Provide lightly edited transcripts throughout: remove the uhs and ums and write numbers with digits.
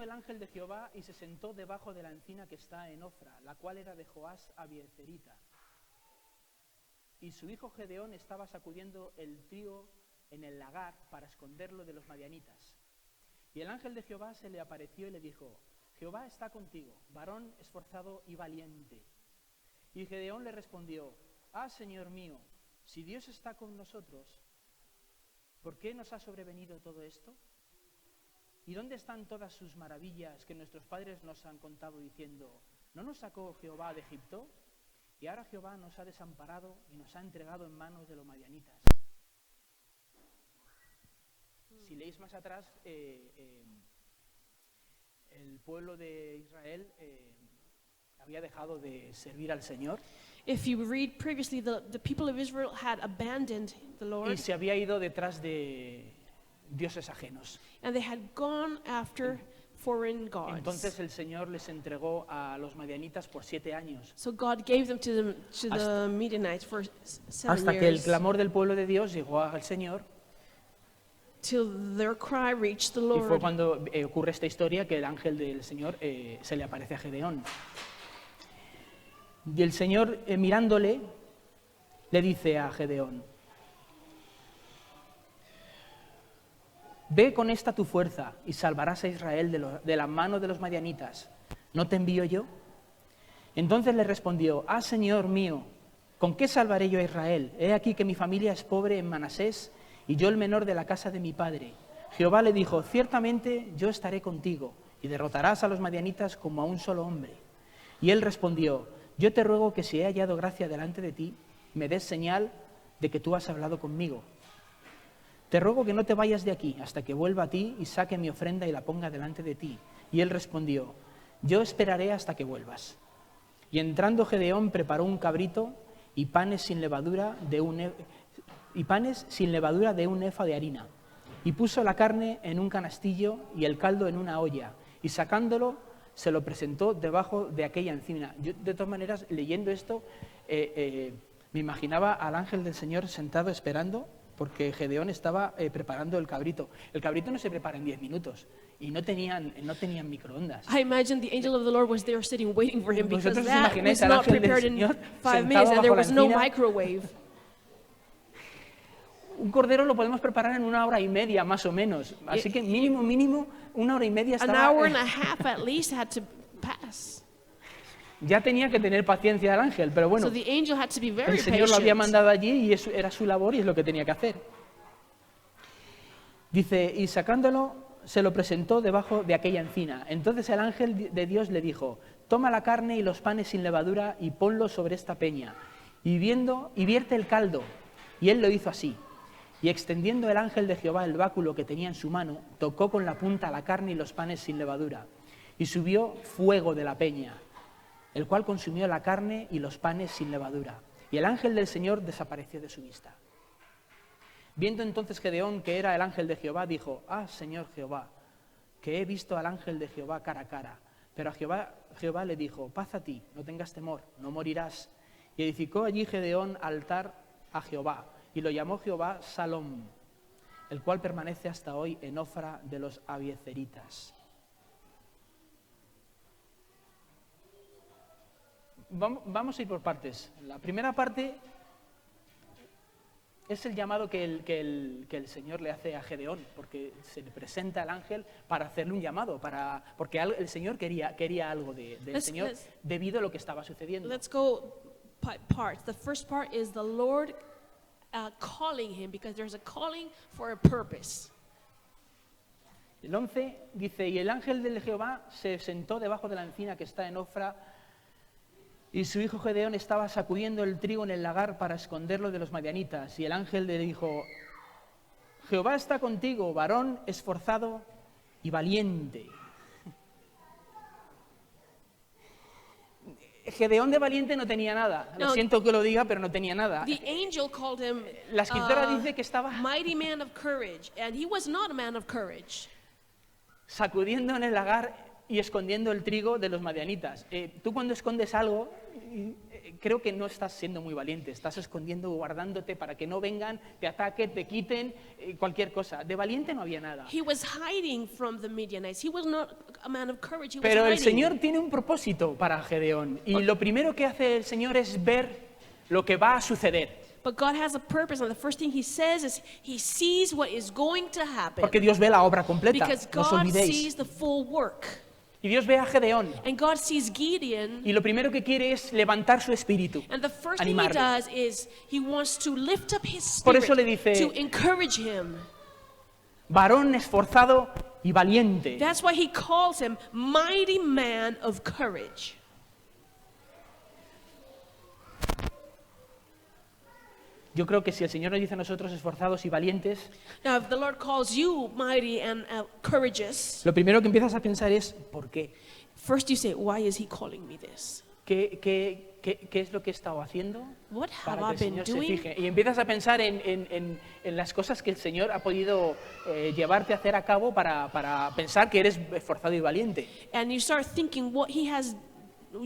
el ángel de Jehová y se sentó debajo de la encina que está en Ofra, la cual era de Joás Abiecerita. Y su hijo Gedeón estaba sacudiendo el trigo en el lagar para esconderlo de los madianitas. Y el ángel de Jehová se le apareció y le dijo: Jehová está contigo, varón esforzado y valiente. Y Gedeón le respondió: Ah, Señor mío, si Dios está con nosotros, ¿por qué nos ha sobrevenido todo esto? ¿Y dónde están todas sus maravillas que nuestros padres nos han contado diciendo: ¿no nos sacó Jehová de Egipto? Y ahora Jehová nos ha desamparado y nos ha entregado en manos de los madianitas. Si leéis más atrás, el pueblo de Israel había dejado de servir al Señor. If you read previously, the people of Israel had abandoned the Lord. Y se había ido detrás de dioses ajenos. And they had gone after foreign gods. Entonces el Señor les entregó a los madianitas por 7 años. So God gave them to the Midianites for 7 Hasta que el years. clamor del pueblo de Dios llegó al Señor. Till their cry reached the Y fue Lord. cuando ocurre esta historia que el ángel del Señor se le aparece a Gedeón. Y el Señor, mirándole, le dice a Gedeón: Ve con esta tu fuerza y salvarás a Israel de la mano de los madianitas. ¿No te envío yo? Entonces le respondió: Ah, Señor mío, ¿con qué salvaré yo a Israel? He aquí que mi familia es pobre en Manasés y yo el menor de la casa de mi padre. Jehová le dijo: Ciertamente yo estaré contigo y derrotarás a los madianitas como a un solo hombre. Y él respondió: Yo te ruego que si he hallado gracia delante de ti, me des señal de que tú has hablado conmigo. Te ruego que no te vayas de aquí hasta que vuelva a ti y saque mi ofrenda y la ponga delante de ti. Y él respondió: Yo esperaré hasta que vuelvas. Y entrando Gedeón preparó un cabrito y panes sin levadura de un efa de harina. Y puso la carne en un canastillo y el caldo en una olla. Y sacándolo, se lo presentó debajo de aquella encina. Yo, de todas maneras, leyendo esto, me imaginaba al ángel del Señor sentado esperando, porque Gedeón estaba preparando el cabrito. El cabrito no se prepara en 10 minutos y no tenían microondas. I imagine the angel of the Lord was there sitting waiting for him because Vosotros os that imagináis was al not ángel del prepared in Señor 5 minutes sentado and there bajo la was no encina. microwave. Un cordero lo podemos preparar en 1 hora y media, más o menos. Así que mínimo, 1 hora y media An estaba... hour and a half at least had to pass. Ya tenía que tener paciencia el ángel, pero bueno, So the angel had to be very el Señor lo había patient. mandado allí y eso era su labor y es lo que tenía que hacer. Dice, y sacándolo, se lo presentó debajo de aquella encina. Entonces el ángel de Dios le dijo: Toma la carne y los panes sin levadura y ponlo sobre esta peña. Y vierte el caldo. Y él lo hizo así. Y extendiendo el ángel de Jehová el báculo que tenía en su mano, tocó con la punta la carne y los panes sin levadura. Y subió fuego de la peña, el cual consumió la carne y los panes sin levadura. Y el ángel del Señor desapareció de su vista. Viendo entonces Gedeón que era el ángel de Jehová, dijo: Ah, Señor Jehová, que he visto al ángel de Jehová cara a cara. Pero a Jehová le dijo: Paz a ti, no tengas temor, no morirás. Y edificó allí Gedeón altar a Jehová, y lo llamó Jehová Salom, el cual permanece hasta hoy en Ofra de los Abiezeritas. Vamos a ir por partes. La primera parte es el llamado que el Señor le hace a Gedeón, porque se le presenta al ángel para hacerle un llamado, porque el Señor quería algo del Señor debido a lo que estaba sucediendo. Let's go parts. The first part is the Lord calling him, because there's a calling for a purpose. El 11 dice: Y el ángel de Jehová se sentó debajo de la encina que está en Ofra, y su hijo Gedeón estaba sacudiendo el trigo en el lagar para esconderlo de los madianitas. Y el ángel le dijo: Jehová está contigo, varón esforzado y valiente. Gedeón de valiente no tenía nada. Lo No. siento que lo diga, pero no tenía nada. The angel called him La escritora dice que estaba mighty man of courage, and he was not a man of courage. sacudiendo en el lagar y escondiendo el trigo de los madianitas. Tú cuando escondes algo, creo que no estás siendo muy valiente, estás escondiendo, guardándote para que no vengan, te ataquen, te quiten, cualquier cosa. De valiente no había nada. He was hiding from the Midianites. He was not a man of courage. He was Pero el hiding. Señor tiene un propósito para Gedeón y lo primero que hace el Señor es ver lo que va a suceder. But God has a purpose, and the first thing he says is he sees what is going to happen. Porque Dios ve la obra completa, Because no os God olvidéis. sees the full work. Y Dios ve a Gedeón And God sees Gideon, y lo primero que quiere es levantar su espíritu, and the first thing he animarle. does is he wants to lift up his Por spirit, eso le dice, to encourage him. varón esforzado y valiente. That's why he calls him mighty man of courage. Yo creo que si el Señor nos dice a nosotros esforzados y valientes, Now, if the Lord calls you mighty and courageous, lo primero que empiezas a pensar es, ¿por qué? first you say, why is he calling me this? ¿Qué es lo que he estado haciendo What have para I que el been Señor se doing? fije? Y empiezas a pensar en las cosas que el Señor ha podido llevarte a hacer a cabo para pensar que eres esforzado y valiente. And you start thinking what he has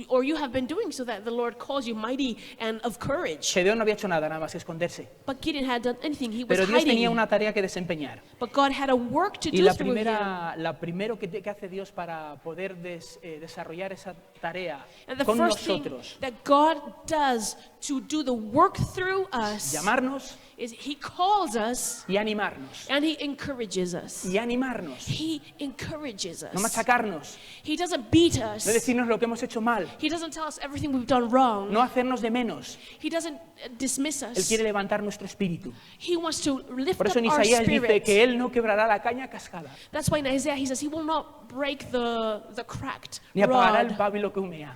or you have been doing so that the Lord calls you mighty and of courage. Gedeón no había hecho nada más que esconderse. But Gideon had done anything. He was Pero Dios tenía hiding. una tarea que desempeñar. But God had a work to Y do la through him. primero que hace Dios para poder desarrollar esa tarea And the con first thing nosotros, that God does to do the work through us llamarnos is he calls us y animarnos. and he encourages us. Y animarnos. He encourages No us. machacarnos. He doesn't beat No us. decirnos lo que hemos hecho mal. He doesn't tell us everything we've done wrong. No hacernos de menos. He doesn't dismiss Él us. quiere levantar nuestro espíritu. He wants to lift Por up eso en our Isaías dice spirit. que Él no quebrará la caña cascada, That's why in Isaiah he says he will not break the cracked ni apagará el rod, pábilo que humea.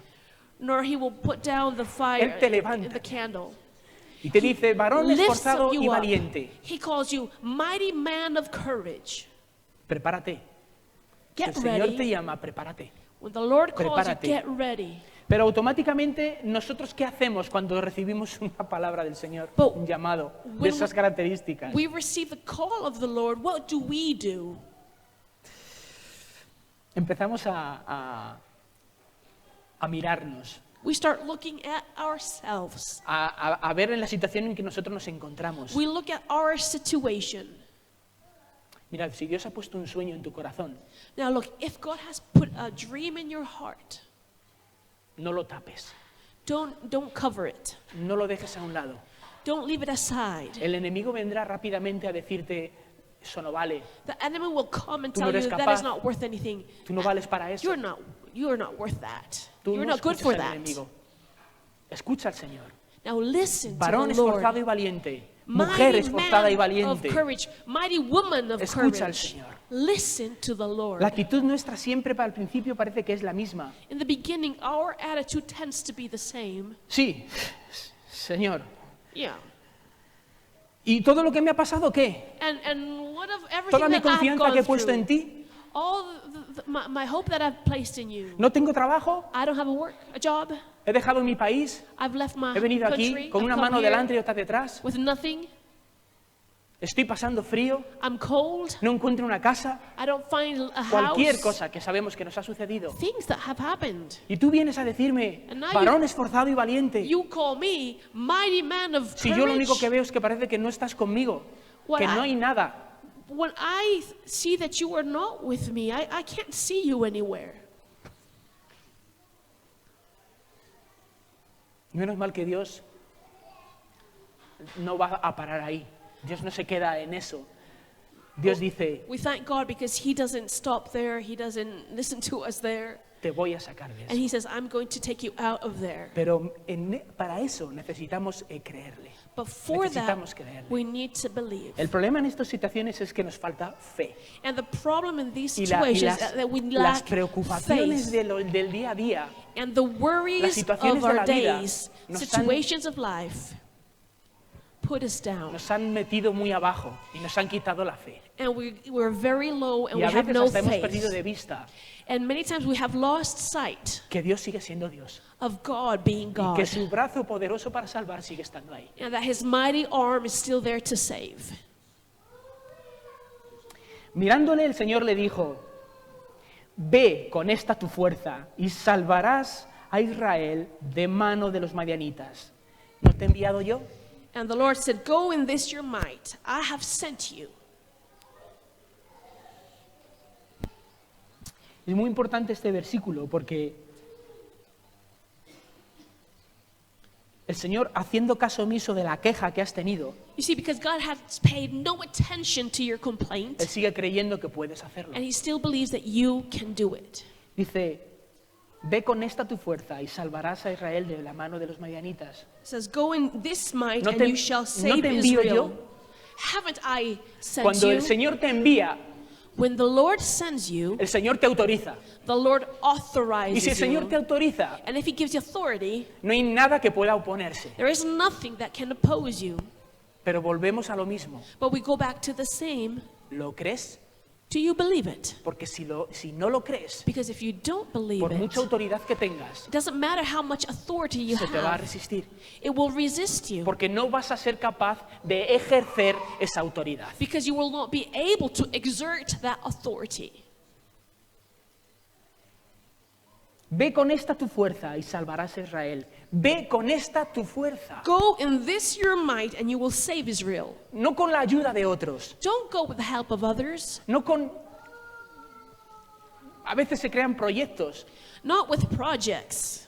nor he will put down the fire Él te levanta. in the candle. Y te dice, varón Lifts esforzado you y up. valiente, He calls you mighty man of courage. prepárate. Si Get el Señor te ready. llama, prepárate. When the Lord calls you, Prepárate. get ready. Pero automáticamente, ¿nosotros qué hacemos cuando recibimos una palabra del Señor? But Un llamado de when esas características. We receive the call of the Lord. What do we do? Empezamos a mirarnos, We start looking at ourselves. a ver en la situación en que nosotros nos encontramos. We look at our situation. Mirad, si Dios ha puesto un sueño en tu corazón, Now look, if God has put a dream in your heart, no lo tapes, don't cover it. no lo dejes a un lado. Don't leave it aside. El enemigo vendrá rápidamente a decirte, eso no vale, The enemy will come and Tú no tell eres you that capaz. is not worth anything. tú no vales para eso. You're not worth that. Tú You're no not good escuchas for al that. enemigo. Escucha al Señor. Now listen to Varón the esforzado y Lord. valiente, mujer Mighty esforzada y man valiente. of courage, mighty woman of Escucha al courage. Señor. Listen to the Lord. La actitud nuestra siempre para el principio parece que es la misma. In the beginning, our attitude tends to be the same. Sí, Señor. Yeah. ¿Y todo lo que me ha pasado qué? And what of everything Toda mi that I've confianza gone que he puesto through, en ti. all my hope that I've placed in you. No tengo trabajo, I don't have a job. he dejado mi país, I've left my he venido country. aquí con I've una come mano here delante y otra detrás. with nothing. Estoy pasando frío, I'm cold. no encuentro una casa, I don't find a cualquier house. cosa que sabemos que nos ha sucedido. Things that have happened. Y tú vienes a decirme, And now varón esforzado y valiente. You call me mighty man of Si yo lo único courage. que veo es que parece que no estás conmigo, What que I- no hay nada. When I see that you are not with me, I can't see you anywhere. Menos mal que Dios no va a parar ahí. Dios no se queda en eso. Dios dice, We thank God because He doesn't stop there. He doesn't listen to us there. te voy a sacar de And eso. He says, I'm going to take you out of there. Pero para eso necesitamos creerle. But for that, Necesitamos creerle. we need to believe. El problema en estas situaciones es que nos falta fe. And the problem in these Y situations las, is that we las lack preocupaciones faith. del día a día And the las worries situaciones of de la our vida days, nos han- situations of life, put us down. nos han metido muy abajo y nos han quitado la fe. And we're very low and Y we a have veces no hasta hemos perdido faith. de vista And many times we have lost sight que Dios sigue siendo Dios of God being y God. que su brazo poderoso para salvar sigue estando ahí. And that His mighty arm is still there to save. Mirándole el Señor le dijo, ve con esta tu fuerza y salvarás a Israel de mano de los madianitas. ¿No te he enviado yo? And the Lord said, go in this your might. I have sent you. Es muy importante este versículo porque el Señor, haciendo caso omiso de la queja que has tenido, You see, because God has paid no attention to your complaint, Él sigue creyendo que puedes hacerlo. and He still believes that you can do it. Dice, ve con esta tu fuerza y salvarás a Israel de la mano de los madianitas. It says, go in this might ¿No and te- you shall no save te envío Israel. yo? Haven't I sent Cuando you? el Señor te envía, When the Lord sends you, el Señor te autoriza. the Lord Y si el authorizes Señor te you. autoriza, And if He gives you authority, no hay nada que pueda oponerse. there is nothing that can oppose you. Pero volvemos a lo mismo. But we go back to the same. ¿Lo crees? Do you believe it? Porque si no lo crees, Because if you don't believe por it, mucha autoridad que tengas, it doesn't matter how much authority you se te va a have, resistir. it will resist you. Porque no vas a ser capaz de ejercer esa autoridad. Because you will not be able to exert that authority. Ve con esta tu fuerza y salvarás a Israel. Ve con esta tu fuerza. Go in this your might and you will save Israel. No con la ayuda de otros. Don't go with the help of others, No con... A veces se crean proyectos not with projects.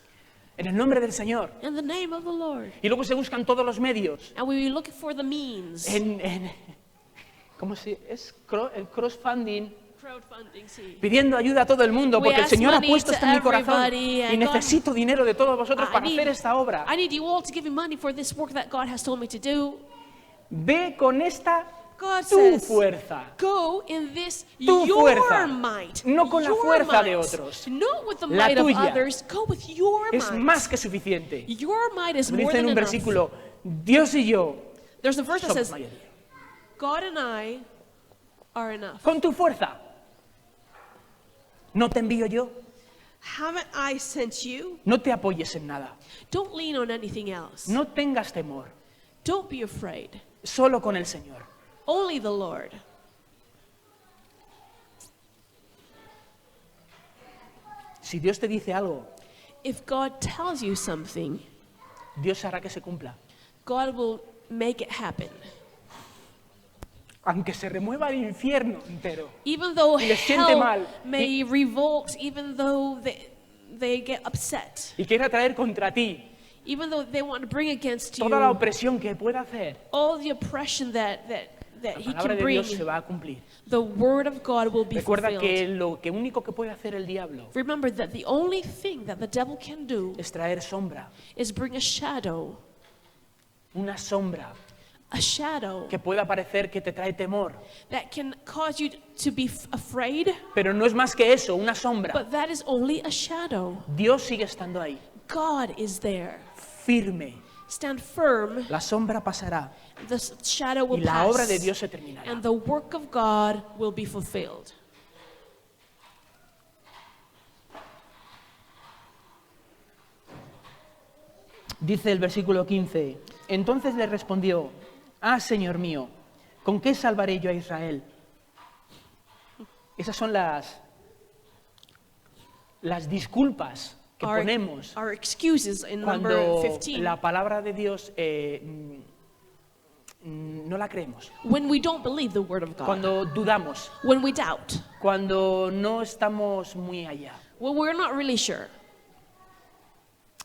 en el nombre del Señor. In the name of the Lord. Y luego se buscan todos los medios. And we look for the means. ¿Cómo se es? El crowdfunding. Crowdfunding, sí. Pidiendo ayuda a todo el mundo We porque el ask Señor ha money puesto to esto en mi corazón everybody, y and necesito dinero de todos vosotros para hacer esta obra. I need you all to give me money for this work that God has told me to do. Ve con esta God tu says, fuerza. go in this Tu your fuerza, might. no con la your fuerza de might. otros. Not with the La might of tuya. others. Go with your Es might. más que suficiente. Your might is more Dice en than un enough. versículo, Dios y yo There's a verse that somos says, mayoría. God and I are enough. Con tu fuerza. No te envío yo. Haven't I sent you? No te apoyes en nada. Don't lean on anything else. No tengas temor. Don't be afraid. Solo con el Señor. Only the Lord. Si Dios te dice algo, If God tells you something, Dios hará que se cumpla. God will make it happen. Aunque se remueva el infierno entero. Even though Y les siente hell mal. may revolt, even though they get upset, Y quiera traer contra ti even though they want to bring against you toda la opresión que pueda hacer, all the oppression that la He palabra can de bring, Dios se va a cumplir. the word of God will be Recuerda fulfilled. que lo que único que puede hacer el diablo Remember that the only thing that the devil can do es traer sombra. is bring a shadow Que pueda parecer que te trae temor. that can cause you to be afraid, Pero no es más que eso, una sombra. but that is only a shadow. Dios sigue estando ahí, God is there. firme. Stand firm, La sombra pasará the shadow will y la obra de pass, Dios se terminará. and the work of God will be fulfilled. Dice el versículo 15, entonces le respondió, Señor mío, ¿con qué salvaré yo a Israel? Esas son las disculpas que ponemos Our excuses in number cuando 15. la palabra de Dios no la creemos, When we don't believe the word of God, cuando dudamos, when we doubt, cuando no estamos muy allá. when we're not really sure,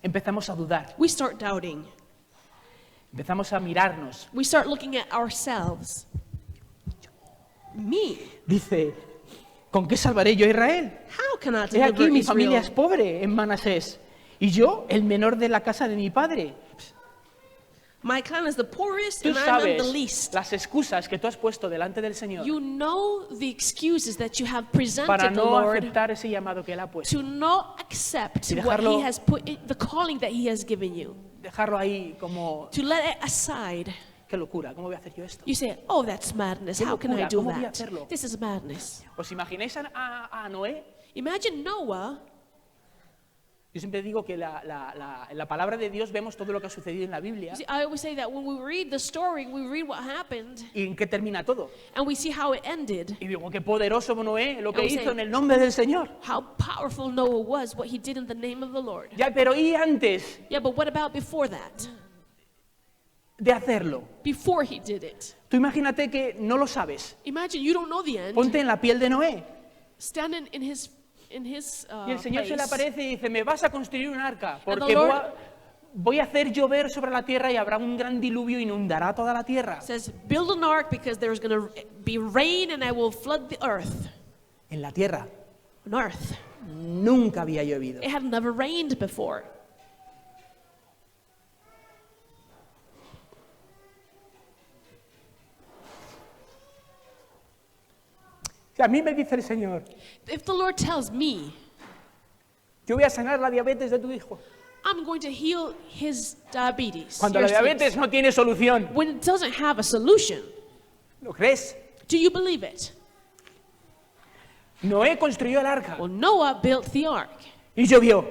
Empezamos a dudar, we start doubting. empezamos a mirarnos. We start looking at ourselves. Me? Dice, ¿con qué salvaré yo a Israel? How can I He deliver aquí, mi familia es Israel? pobre en Manasés, y yo, el menor de la casa de mi padre. My clan is the poorest Tú and I'm the sabes least. las excusas que tú has puesto delante del Señor You know the excuses that you have presented para the no Lord aceptar ese llamado que Él ha puesto. to not accept Y what dejarlo- He has put, the calling that He has given you. Dejarlo ahí como, To let it aside. qué locura, ¿cómo voy a hacer yo esto? You say, oh, that's madness. Qué How can I locura, do ¿cómo voy a that? hacerlo? This is madness. ¿Os imagináis a Noé? Imagine Noah Yo siempre digo que en la palabra de Dios vemos todo lo que ha sucedido en la Biblia You see, I always say that when we read the story, we read what happened, y en qué termina todo. and we see how it ended, Y digo, qué poderoso Noé lo que And we hizo say- en el nombre del Señor. how powerful Noah was, what he did in the name of the Lord. Ya, pero ¿y antes Yeah, but what about before that? de hacerlo? Before he did it. Tú imagínate que no lo sabes. Imagine you don't know the end. Ponte en la piel de Noé. Standing in his Y el Señor se le place, aparece y dice, me vas a construir un arca, the porque Lord- voy a hacer llover sobre la tierra y habrá un gran diluvio, inundará toda la tierra. says, build an ark because there's going to be rain and I will flood the earth. En la tierra On earth. nunca había llovido. It had never rained before. Si a mí me dice el Señor, If the Lord tells me, yo voy a sanar la diabetes de tu hijo, I'm going to heal his diabetes. cuando la your diabetes sins, no tiene solución, when it doesn't have a solution, ¿lo crees? do you believe it? Noé construyó el arca Well, Noah built the ark y llovió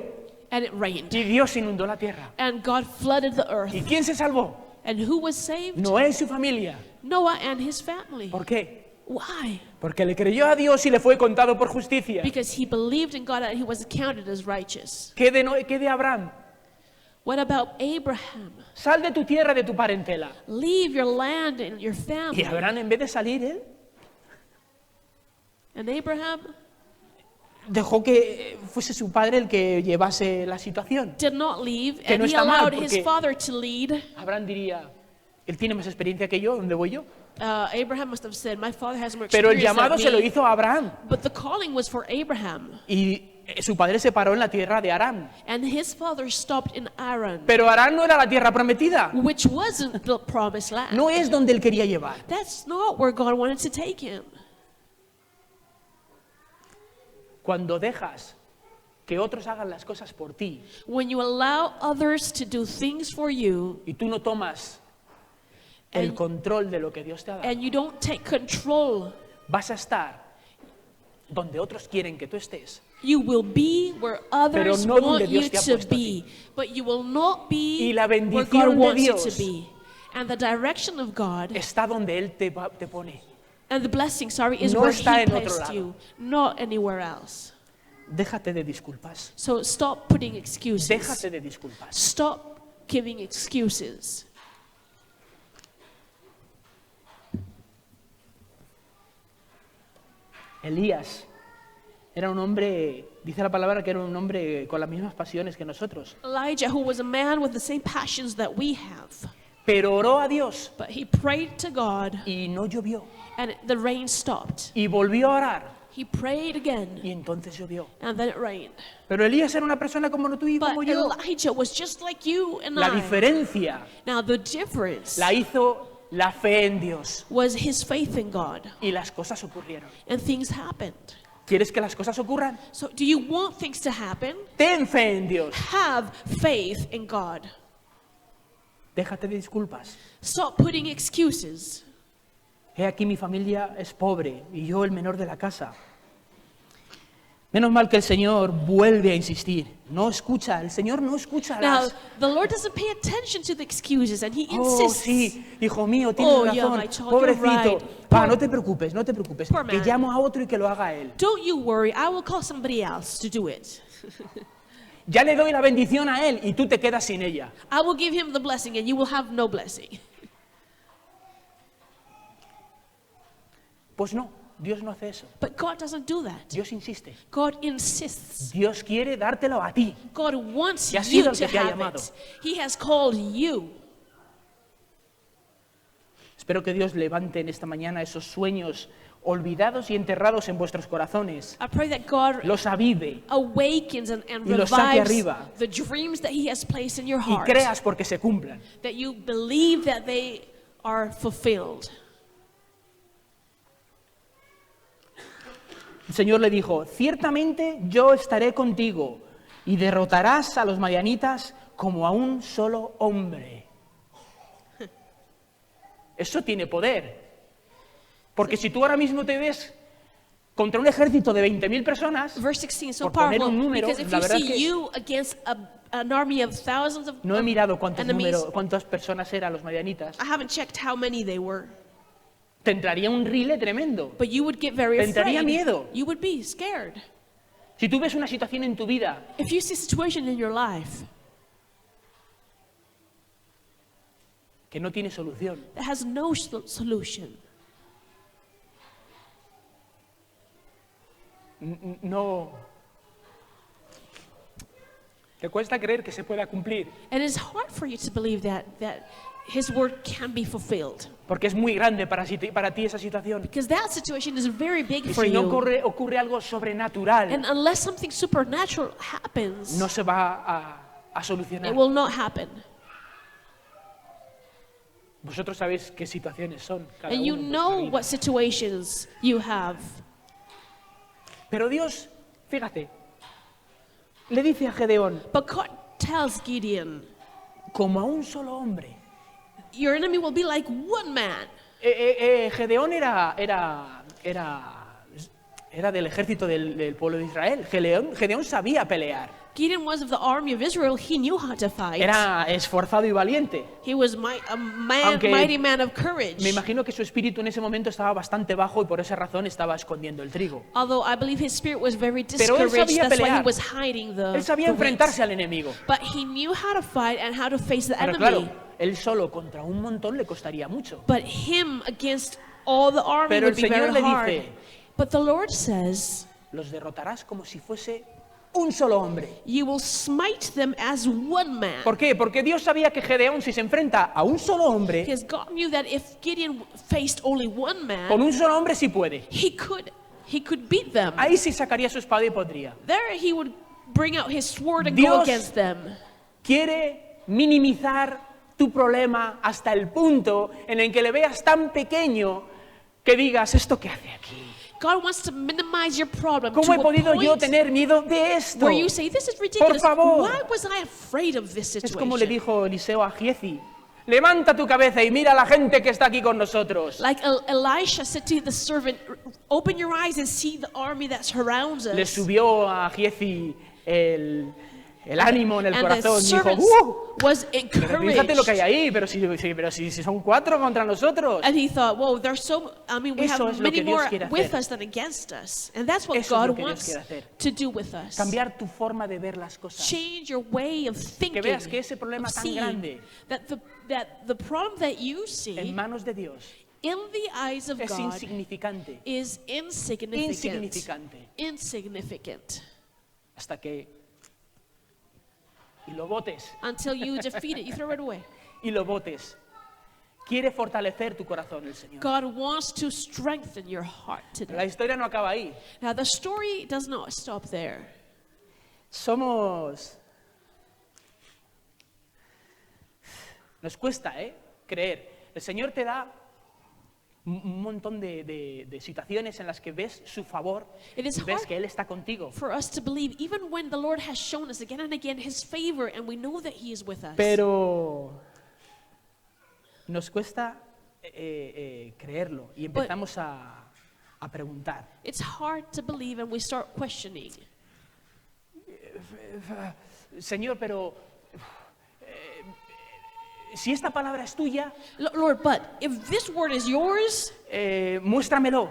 and it rained y Dios inundó la tierra. and God flooded the earth. ¿Y quién se salvó? And who was saved? Noé y su familia. Noah and his family. ¿Por qué? Why? Porque le creyó a Dios y le fue contado por justicia. Because he believed in God and he was counted as righteous. ¿Qué de Noé, qué de Abraham? What about Abraham? Sal de tu tierra, de tu parentela. Leave your land and your Y family. Abraham, en vez de salir, And Abraham dejó que fuese su padre el que llevase la situación. did not leave, Que and no he está mal, allowed his porque- father to lead. Abraham diría, él tiene más experiencia que yo, ¿dónde voy yo? Abraham must have said, my father has more Pero el experience llamado than se lo me. hizo a Abraham. But the calling was for Abraham. Y su padre se paró en la tierra de Aram. And his father stopped in Aram, Pero Aram no era la tierra prometida. which wasn't the promised land. No es donde él quería llevar. That's not where God wanted to take him. Cuando dejas que otros hagan las cosas por ti When you allow others to do things for you y tú no tomas el And- control de lo que Dios te ha dado, and you don't take control, vas a estar donde otros quieren que tú estés. you will be where others no donde want Dios you te ha to puesto a be, but you will not be Y la where bendición God de wants you to Dios be. And the direction of God Está donde Él te pone. and the blessing, is No where está He en otro placed lado. you, not anywhere else. Déjate de disculpas. So stop putting excuses. Déjate de disculpas. Stop giving excuses. Elías era un hombre, dice la palabra que era un hombre con las mismas pasiones que nosotros, Elijah, who was a man with the same passions that we have, pero oró a Dios but he prayed to God y no llovió. and the rain stopped. Y volvió a orar He prayed again y entonces llovió. and then it rained. Pero Elías era una persona como tú y But como yo. Elijah was just like you and La I. diferencia Now the difference la hizo la fe en Dios was his faith in God, y las cosas ocurrieron. and things happened. ¿Quieres que las cosas ocurran? So do you want things to happen? Ten fe en Dios. Have faith in God. Déjate de disculpas. Stop putting excuses. He aquí mi familia es pobre y yo el menor de la casa. Menos mal que el Señor vuelve a insistir. No escucha, el Señor no escucha Now, las... the Lord doesn't pay attention to the excuses, and He Oh, insists. sí, hijo mío, tienes Oh, yeah, razón. my child, Pobrecito. you're right. Va, no te preocupes, no te preocupes. Poor Que man. llamo a otro y que lo haga él. Don't you worry, I will call somebody else to do it. Ya le doy la bendición a él y tú te quedas sin ella. I will give him the blessing, and you will have no blessing. Pues no, Dios no hace eso. But God doesn't do that. Dios insiste. God insists. Dios quiere dártelo a ti. God wants Y ha you sido el to que te ha have llamado. it. He has called you. Espero que Dios levante en esta mañana esos sueños olvidados y enterrados en vuestros corazones. I pray that God Los avive awakens and Y los saque revives arriba. the dreams that He has placed in your y heart. creas porque se cumplan. That you believe that they are fulfilled. El Señor le dijo, ciertamente yo estaré contigo y derrotarás a los madianitas como a un solo hombre. Eso tiene poder. Porque si tú ahora mismo te ves contra un ejército de 20.000 personas, Verse 16 is so por poner powerful un número, because if la you verdad es see que you against an army of thousands of no he mirado enemies, cuántas personas eran los madianitas, I haven't checked how many they were, te entraría un rile tremendo. but you would get very Te entraría afraid. miedo. You would be scared. Si tú ves una situación en tu vida If you see a situation in your life que no tiene solución, that has no solution, no te cuesta creer que se pueda cumplir, and it's hard for you to believe that His word can be fulfilled, porque es muy grande para ti esa situación. because that situation is very big Y for si no you. ocurre algo sobrenatural, And unless something supernatural happens, no se va a it solucionar. will not happen. Vosotros sabéis qué situaciones son cada And you uno en vuestra know vida. what situations you have. Pero Dios, fíjate, le dice a Gedeón, But God tells Gideon, como a un solo hombre. your enemy will be like one man. Gedeón era del ejército del pueblo de Israel. Gedeón sabía pelear. Gideon was of the army of Israel. He knew how to fight. Era esforzado y valiente. He was a Aunque mighty man of courage. Me imagino que su espíritu en ese momento estaba bastante bajo y por esa razón estaba escondiendo el trigo. Although I believe his spirit was very Pero él discouraged, sabía that's why he pelear. was hiding Él sabía the wheat. enfrentarse al enemigo. But he knew how to fight and how to face the Pero enemy. claro, él solo contra un montón le costaría mucho. But him against all the army Pero would el be Señor very le hard. dice, But the Lord says, los derrotarás como si fuese un solo hombre. you will smite them as one man. ¿Por qué? Porque Dios sabía que Gedeón, si se enfrenta a un solo hombre, Because God knew that if Gideon faced only one man, con un solo hombre sí puede. he could beat them. Ahí sí sacaría su espada y podría. There he would bring out his sword and go Dios against them. quiere minimizar tu problema hasta el punto en el que le veas tan pequeño que digas, ¿esto qué hace aquí? God wants to minimize your problem ¿Cómo to he a podido yo point tener miedo de esto? where you say, this is ridiculous. favor. Why was I afraid of this Es situation? como le dijo Eliseo a Giezi, levanta tu cabeza y mira a la gente que está aquí con nosotros. Like Elisha said to the servant, open your eyes and see the army that surrounds Le us. subió a Giezi el ánimo en el And the corazón. Dijo, servant was pero fíjate lo que hay encouraged. ahí, pero si son 4 contra nosotros. And he thought, whoa, there's we Eso have es lo many que Dios more quiere with hacer. us than against us. And that's what Eso es lo God que Dios wants quiere hacer. to do with us. Cambiar tu forma de ver las cosas. Change your way of thinking, veas que ese problema of tan seeing, grande that the problem that you En see manos de Dios in the eyes of es God insignificante. is insignificant. Insignificante. Insignificant. Hasta que y lo botes. Until you defeat it, you throw it away. Y lo botes. Quiere fortalecer tu corazón el Señor. God wants to strengthen your heart La today. historia no acaba ahí. Now, the story does not stop there. Nos cuesta, creer. El Señor te da un montón de situaciones en las que ves su favor It is y ves hard que Él está contigo. for us to believe, even when the Lord has shown us again and again His favor, and we know that He is with us. Pero nos cuesta creerlo y empezamos a preguntar. It's hard to believe, and we start questioning. Señor, pero si esta palabra es tuya, Lord, but if this word is yours, muéstramelo.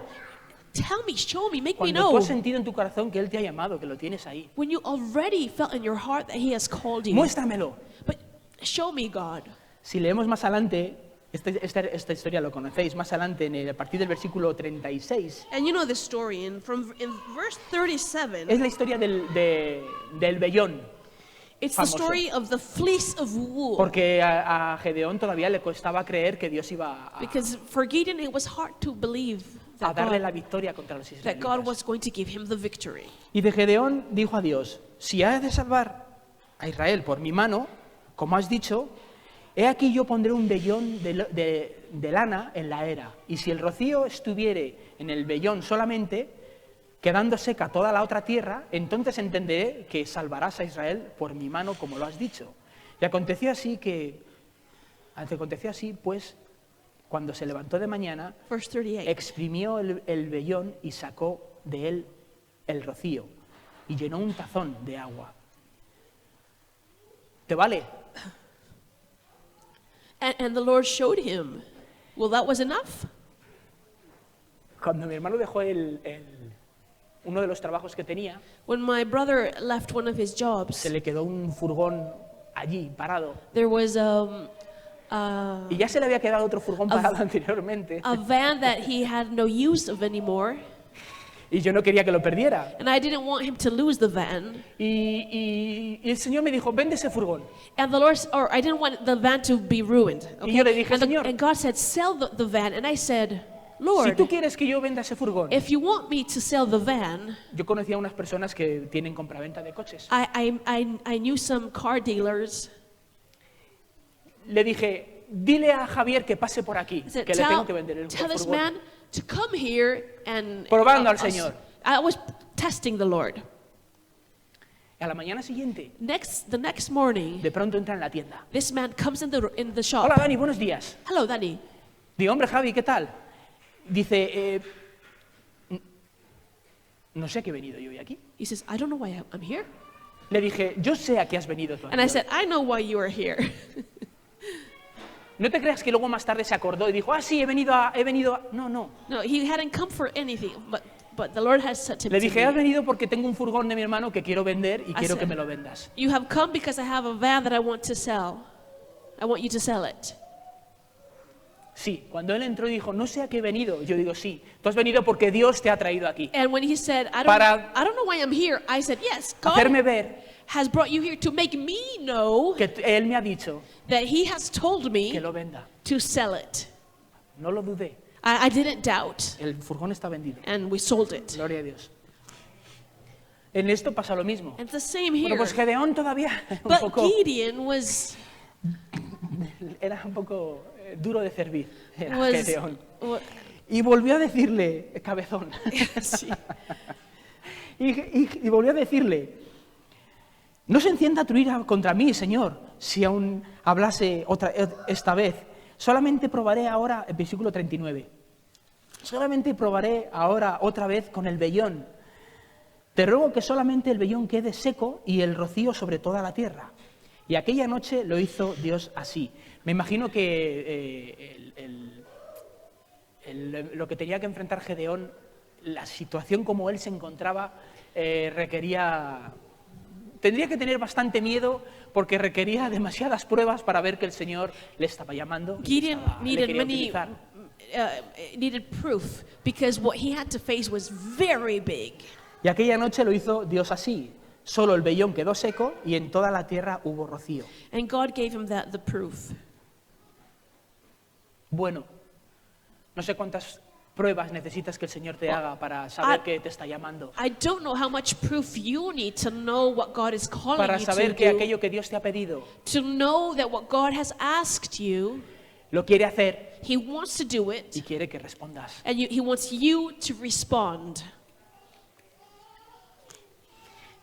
tell me, show me, make me Cuando tú know. has sentido en tu corazón que Él te ha llamado, que lo tienes ahí, When you already felt in your heart that He has called you. muéstramelo. But show me, God. Si leemos más adelante, esta historia lo conocéis, más adelante a partir del versículo 36, And you know the story, in verse 37, es la historia del vellón. it's famoso. the story of the fleece of wool. Porque a Gedeón todavía le costaba creer que Dios iba Because for Gideon, it was hard to believe a that darle la God, victoria contra los that God israelitas. was going to give him the victory. Y de Gedeón dijo a Dios, si has de salvar a Israel por mi mano, como has dicho, he aquí yo pondré un vellón de lana en la era, y si el rocío estuviere en el vellón solamente, quedando seca toda la otra tierra, entonces entenderé que salvarás a Israel por mi mano, como lo has dicho. Y aconteció así, pues, cuando se levantó de mañana, Verse 38. exprimió el vellón y sacó de él el rocío y llenó un tazón de agua. ¿Te vale? And the Lord showed him. Well, that was enough. Cuando mi hermano dejó uno de los trabajos que tenía, When my brother left one of his jobs, se le quedó un furgón allí parado. there was Y ya se le había quedado otro furgón parado anteriormente. a van that he had no use of anymore, Y yo no quería que lo perdiera. and I didn't want him to lose the van. Y el Señor me dijo, vende ese furgón. And the Lord, or I didn't want the van to be ruined. Y yo le dije, And, Señor, and God said, sell the van. And I said, si Lord, tú quieres que yo venda ese furgón. if you want me to sell the van, Yo conocía a unas personas que tienen compraventa de coches. I knew some car dealers. Le dije, dile a Javier que pase por aquí, I said, que le tengo que vender el tell this furgón. man to come here and Probando al Señor. I was testing the Lord. Y a la mañana siguiente, The next morning, de pronto entra en la tienda. this man comes in the shop. Hola Dani, buenos días. Hello, Danny. Digo, hombre Javi, ¿qué tal? Dice, no sé a qué he venido yo hoy aquí. He says, I don't know why I'm here. Le dije, yo sé a qué has venido tú And I aquí. said, I know why you are here. No te creas que luego más tarde se acordó y dijo, ah, sí, he venido a... No, no. No, he hadn't come for anything, but the Lord has said to Le dije, has me, venido porque tengo un furgón de mi hermano que quiero vender y quiero said- que me lo vendas. you have come because I have a van that I want to sell. I want you to sell it. Sí, cuando él entró y dijo, no sé a qué he venido, yo digo, sí, tú has venido porque Dios te ha traído aquí. And when he said, I don't know why I'm here, I said, yes, God Hacerme ver has brought you here to make me know que él me ha dicho that he has told me que lo venda. to sell it. No lo dudé, I didn't doubt, el furgón está vendido. and we sold it. Gloria a Dios. En esto pasa lo mismo. And it's the same Bueno, here. pues Gedeón todavía un But poco, Gideon was era un poco duro de servir, era was Gedeón. Y volvió a decirle, cabezón, sí. y volvió a decirle, no se encienda tu ira contra mí, Señor, si aún hablase esta vez. Solamente probaré ahora, el versículo 39, solamente probaré ahora otra vez con el vellón. Te ruego que solamente el vellón quede seco y el rocío sobre toda la tierra. Y aquella noche lo hizo Dios así. Me imagino que lo que tenía que enfrentar Gedeón, la situación como él se encontraba, tendría que tener bastante miedo porque requería demasiadas pruebas para ver que el Señor le estaba llamando. Gideon le needed quería many utilizar. needed proof because what he had to face was very big. Y aquella noche lo hizo Dios así. Solo el vellón quedó seco y en toda la tierra hubo rocío. And God gave him the proof. Bueno, no sé cuántas pruebas necesitas que el Señor te haga para saber I- que te está llamando. I don't know how much proof you need to know what God is calling Para you saber to que do, aquello que Dios te ha pedido to know that what God has asked you, lo quiere hacer He wants to do y it, quiere que respondas. and He wants you to respond.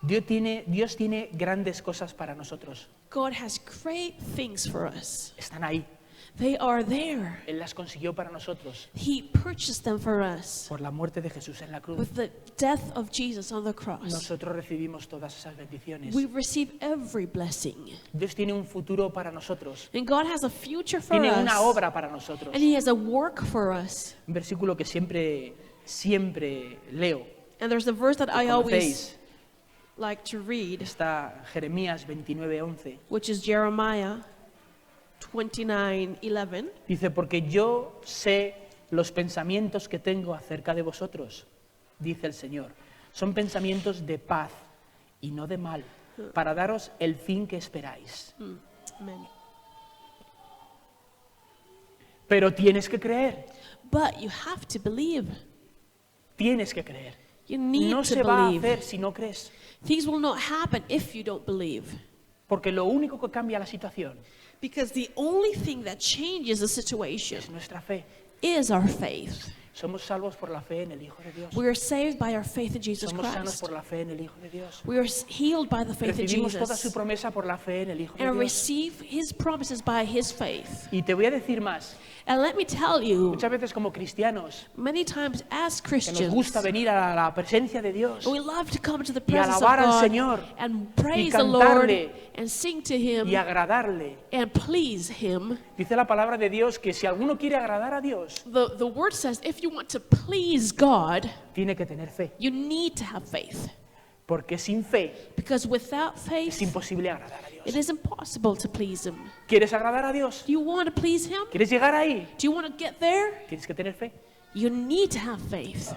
Dios tiene grandes cosas para nosotros. God has great things for us. Están ahí. They are there. Él las consiguió para nosotros He purchased them for us por la muerte de Jesús en la cruz. with the death of Jesus on the cross. Nosotros recibimos todas esas bendiciones. We receive every blessing. Dios tiene un futuro para nosotros. And God has a future for Tiene una us. obra para nosotros. And He has a work for us. Un versículo que siempre leo. And there's a verse that I Lo always conocéis. like to read, Está Jeremías 29:11. which is Jeremiah 29:11. Dice, porque yo sé los pensamientos que tengo acerca de vosotros, dice el Señor. Son pensamientos de paz y no de mal, para daros el fin que esperáis. Amen. Pero tienes que creer, But you have to believe. tienes que creer. You need No to se va a believe. hacer si no crees, Things will not happen if you don't believe. porque lo único que cambia la situación Because the only thing that changes the situation es nuestra fe. is our faith. Somos salvos por la fe en el Hijo de Dios. We are saved by our faith in Jesus Somos sanos Christ. por la fe en el Hijo de Dios. We are healed by the faith in Recibimos toda su Jesus. promesa por la fe en el Hijo de And Dios. receive His promises by His faith. Y te voy a decir más. And let me tell you, Muchas veces como cristianos, many times as que nos Christians, gusta venir a la presencia de Dios we love to come to the y presence of alabar al God Señor and praise the cantarle Lord and sing to Him y agradarle. and please Him. Dice la palabra de Dios que si alguno quiere agradar a Dios, The word says if you want to please God, tiene que tener fe. you need to have faith. Porque sin fe Because without es faith, imposible agradar a it Dios. is impossible to please Him. ¿Quieres agradar a Dios? Do you want to please Him? ¿Quieres llegar ahí? Do you want to get there? Tienes que tener fe. You need to have faith.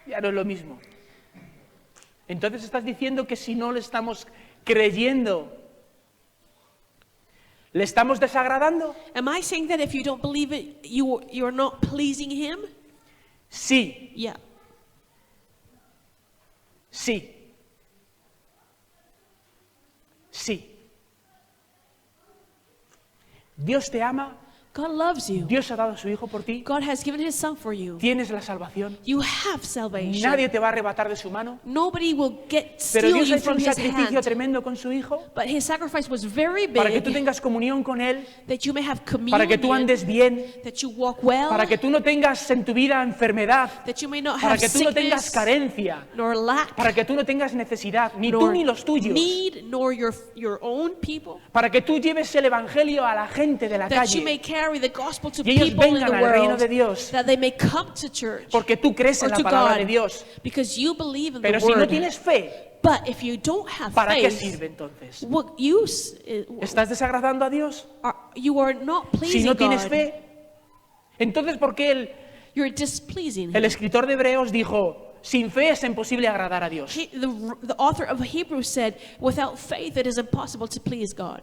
Ya no es lo mismo. Entonces estás diciendo que si no le estamos creyendo, ¿le estamos desagradando? Am I saying that if you don't believe it, you're not pleasing Him? Sí, Yeah. sí. Sí. Dios te ama, God loves you. Dios ha dado a su Hijo por ti, God has given His Son for you. tienes la salvación, You have salvation. nadie te va a arrebatar de su mano, Nobody will pero steal Dios ha you hecho from un His sacrificio hand. tremendo con su Hijo But His sacrifice was very para que tú big, tengas comunión con Él, that you may have para que tú communion, andes bien, that you walk well, para que tú no tengas en tu vida enfermedad, that you may not para have que tú no tengas sickness, carencia, nor lack, para que tú no tengas necesidad, ni tú nor ni los tuyos, need, nor your own people, para que tú lleves el Evangelio a la gente de la that you may calle carry the gospel to y ellos people in vengan the al reino world, de Dios, that they may come to church porque tú crees or en la to palabra God, de Dios. because you believe in Pero the si no word. tienes fe, But if you don't have ¿para qué faith, sirve entonces? what use? ¿Estás desagradando a Dios? You are not Si pleasing no tienes God. fe, entonces ¿por qué You're displeasing el Him. escritor de Hebreos dijo, sin fe es imposible agradar a Dios? The author of Hebrews said, without faith it is impossible to please God.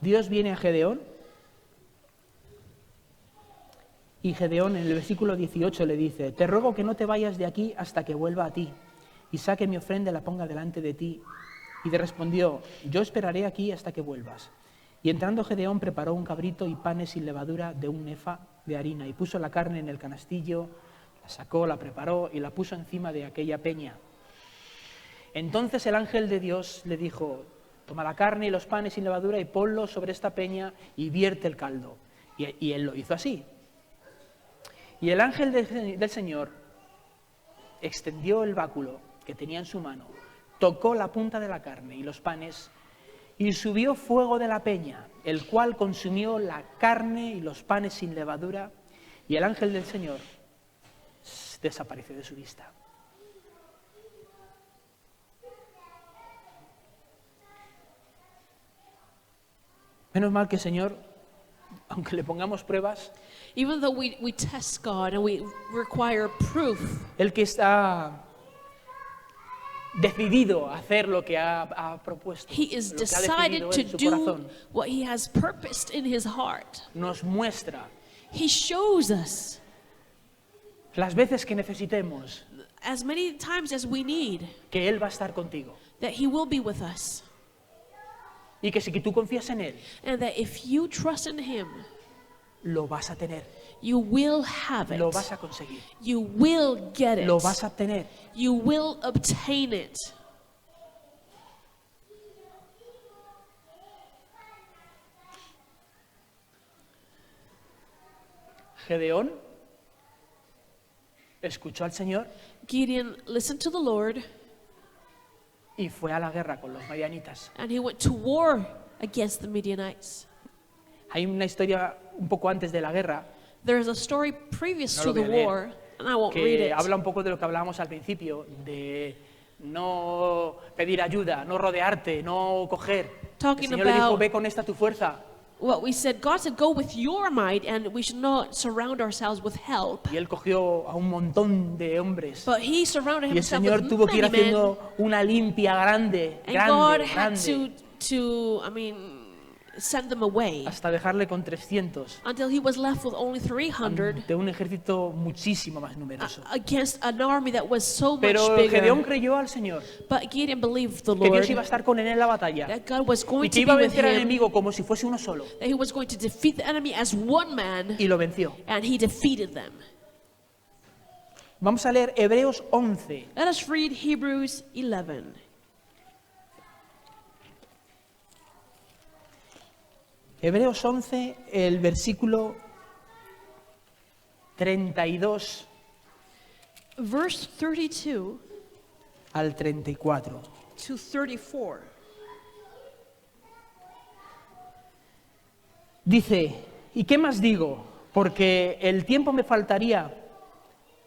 Dios viene a Gedeón y Gedeón en el versículo 18 le dice, te ruego que no te vayas de aquí hasta que vuelva a ti y saque mi ofrenda y la ponga delante de ti. Y le respondió, yo esperaré aquí hasta que vuelvas. Y entrando Gedeón preparó un cabrito y panes sin levadura de un efa de harina y puso la carne en el canastillo, la sacó, la preparó y la puso encima de aquella peña. Entonces el ángel de Dios le dijo, toma la carne y los panes sin levadura y ponlo sobre esta peña y vierte el caldo. Y él lo hizo así. Y el ángel del Señor extendió el báculo que tenía en su mano, tocó la punta de la carne y los panes y subió fuego de la peña, el cual consumió la carne y los panes sin levadura, y el ángel del Señor desapareció de su vista. Menos mal que, Señor, aunque le pongamos pruebas, Even though we test God and we require proof, el que está decidido a hacer lo que ha propuesto, He is lo que ha decidido decided to en su do corazón, what He has purposed in His heart. nos muestra He shows us las veces que necesitemos as many times as we need que Él va a estar contigo that He will be with us. y que si tú confías en Él, And that if you trust in Him, lo vas a tener, you will have it. lo vas a conseguir, You will get it. lo vas a obtener. You will obtain it. Gedeón escuchó al Señor Gideon listened to the Lord y fue a la guerra con los madianitas. and he went to war against the Midianites. Hay una historia un poco antes de la guerra There is a story previous No to lo the voy a leer. war, and I won't read que it. habla un poco de lo que hablábamos al principio, de no pedir ayuda, no rodearte, no coger. El Talking Señor le dijo, about- ve con esta tu fuerza. What we said, God said, go with your might, and we should not surround ourselves with help. Y él cogió a un montón de hombres. But he surrounded Y el himself Señor with tuvo que ir many men, haciendo una limpia grande, and God grande, had grande. to, I mean, send them away hasta dejarle con 300 until he was left with only 300 de un ejército muchísimo más numeroso. against an army that was so much Pero bigger. Gedeón creyó al Señor, But Gideon believed the que Dios Lord, iba a estar con él en la batalla that God was going y to que be iba a with vencer al him, enemigo como si fuese uno solo, that he was going to defeat the enemy as one man, y lo venció. and he defeated them. Vamos a leer Hebreos 11. Let us read Hebrews 11. Hebreos 11, el versículo 32 Verse 32 al 34. to 34. Dice, ¿y qué más digo? Porque el tiempo me faltaría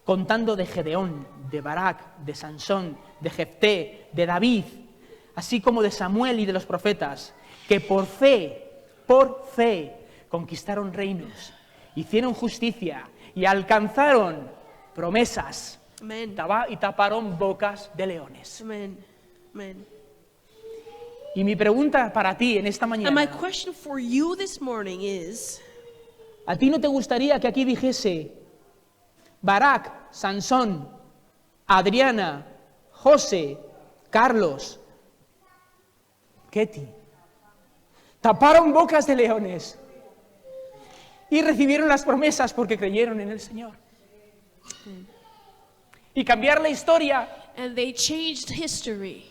contando de Gedeón, de Barak, de Sansón, de Jefté, de David, así como de Samuel y de los profetas, que por fe, conquistaron reinos, hicieron justicia y alcanzaron promesas Amen. y taparon bocas de leones. Amen. Amen. Y mi pregunta para ti en esta And my mañana, question for you this morning is, ¿a ti no te gustaría que aquí dijese Barak, Sansón, Adriana, José, Carlos, Ketty, taparon bocas de leones y recibieron las promesas porque creyeron en el Señor? Y cambiar la historia, and they changed history.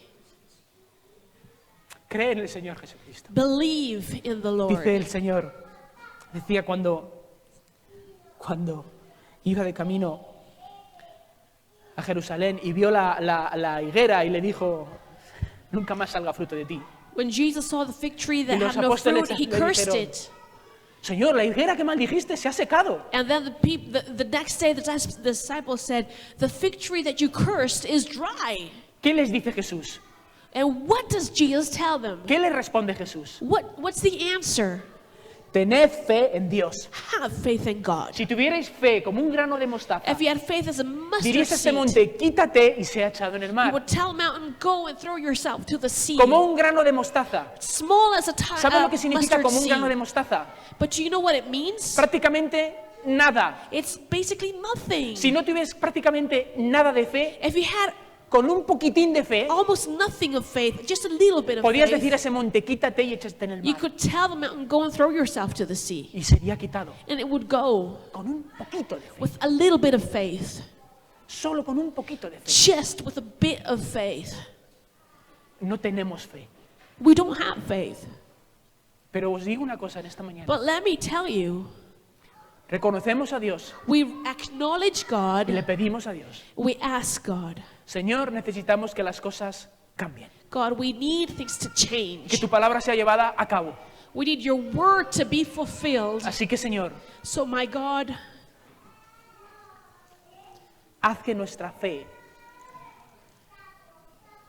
cree en el Señor Jesucristo. Believe in the Lord. Dice el Señor, decía cuando iba de camino a Jerusalén y vio la higuera y le dijo, nunca más salga fruto de ti. When Jesus saw the fig tree that Y los had no apóstoles fruit, he le cursed dijeron, it. Señor, la higuera que maldijiste se ha secado. And then the next day, the disciples said, the fig tree that you cursed is dry. ¿Qué les dice Jesús? And what does Jesus tell them? ¿Qué le responde Jesús? What's the answer? Tened fe en Dios. Have faith in God. Si tuvierais fe como un grano de mostaza, If you had faith as a mustard diríais a este seed, monte, quítate y sea echado en el you mar. would tell a mountain, go and throw yourself to the sea. Como un grano de mostaza. Small as a ¿Sabe lo que significa mustard como un grano de seed. mostaza? But do you know what it means? Prácticamente nada. It's basically nothing. Si no tuvieras prácticamente nada de fe, If you had con un poquitín de fe, almost nothing of faith, just a little bit of podías faith, decir a ese monte, quítate y échate en el you mar. could tell the mountain, go and throw yourself to the sea. Y sería quitado. And it would go Con un poquito de fe. with a little bit of faith. Solo con un poquito de fe. Just with a bit of faith. No tenemos fe. We don't have faith. Pero os digo una cosa en esta mañana. But let me tell you, Reconocemos a Dios we acknowledge y God, le pedimos a Dios. we ask God, Señor, necesitamos que las cosas cambien. God, we need things to Que change. tu palabra sea llevada a cabo. We need your word to be fulfilled. Así que, Señor, So my God, haz que nuestra fe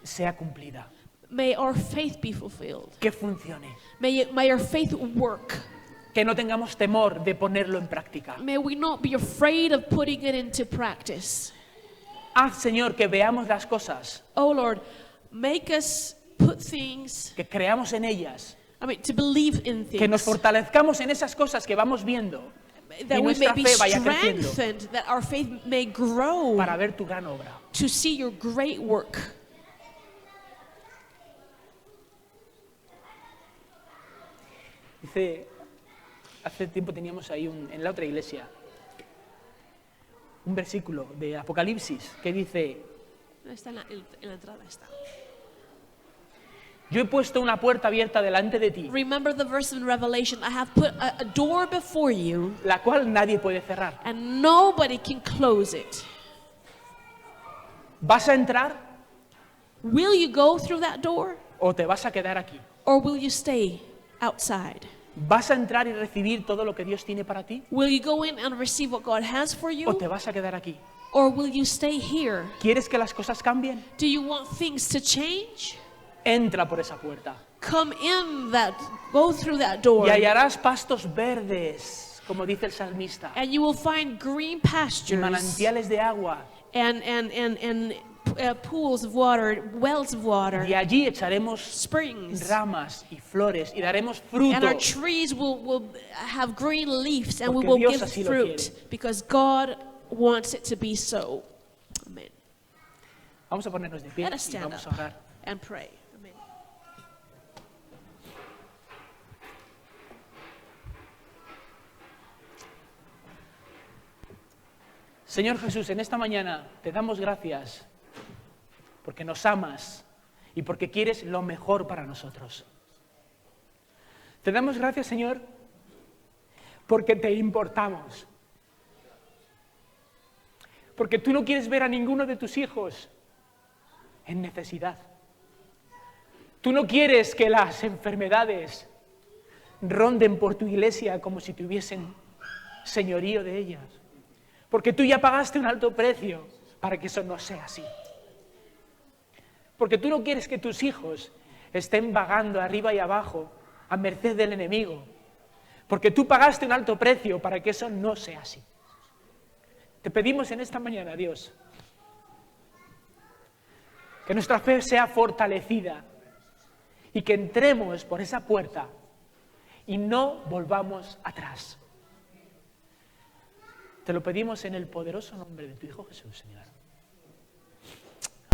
sea cumplida. may our faith be fulfilled. Que funcione. May our faith work. Que no tengamos temor de ponerlo en práctica. May we not be afraid of putting it into practice. Haz, Señor, que veamos las cosas, Oh Lord, make us put things, que creamos en ellas, to believe in que nos things, fortalezcamos en esas cosas que vamos viendo that y we may nuestra be fe vaya creciendo strengthened, that our faith may grow para ver tu gran obra. to see your great work. Dice, hace tiempo teníamos ahí en la otra iglesia un versículo de Apocalipsis que dice, Está en la entrada está. yo he puesto una puerta abierta delante de ti, Remember the verse in Revelation, I have put a door before you la cual nadie puede cerrar. and nobody can close it. ¿Vas a entrar Will you go through that door o te vas a quedar aquí? or will you stay outside? ¿Vas a entrar y recibir todo lo que Dios tiene para ti Will you go in and receive what God has for o you te vas a quedar aquí? or will you stay here? ¿Quieres que las cosas cambien? Do you want things to change? Entra por esa puerta Go through that door y hallarás pastos verdes, como dice el salmista, and you will find green y pastures manantiales de agua, and pools of water, wells of water, Y allí echaremos springs. ramas y flores y daremos fruto. And our trees will have green leaves and we Porque will Dios give así lo fruit quiere. because God wants it to be so. Amen. Vamos a ponernos de pie Let us y stand vamos a up orar. and pray. Amen. Señor Jesús, en esta mañana te damos gracias porque nos amas y porque quieres lo mejor para nosotros. Te damos gracias, Señor, porque te importamos. Porque tú no quieres ver a ninguno de tus hijos en necesidad. Tú no quieres que las enfermedades ronden por tu iglesia como si tuviesen señorío de ellas. Porque tú ya pagaste un alto precio para que eso no sea así. Porque tú no quieres que tus hijos estén vagando arriba y abajo a merced del enemigo. Porque tú pagaste un alto precio para que eso no sea así. Te pedimos en esta mañana, Dios, que nuestra fe sea fortalecida y que entremos por esa puerta y no volvamos atrás. Te lo pedimos en el poderoso nombre de tu Hijo Jesús, Señor.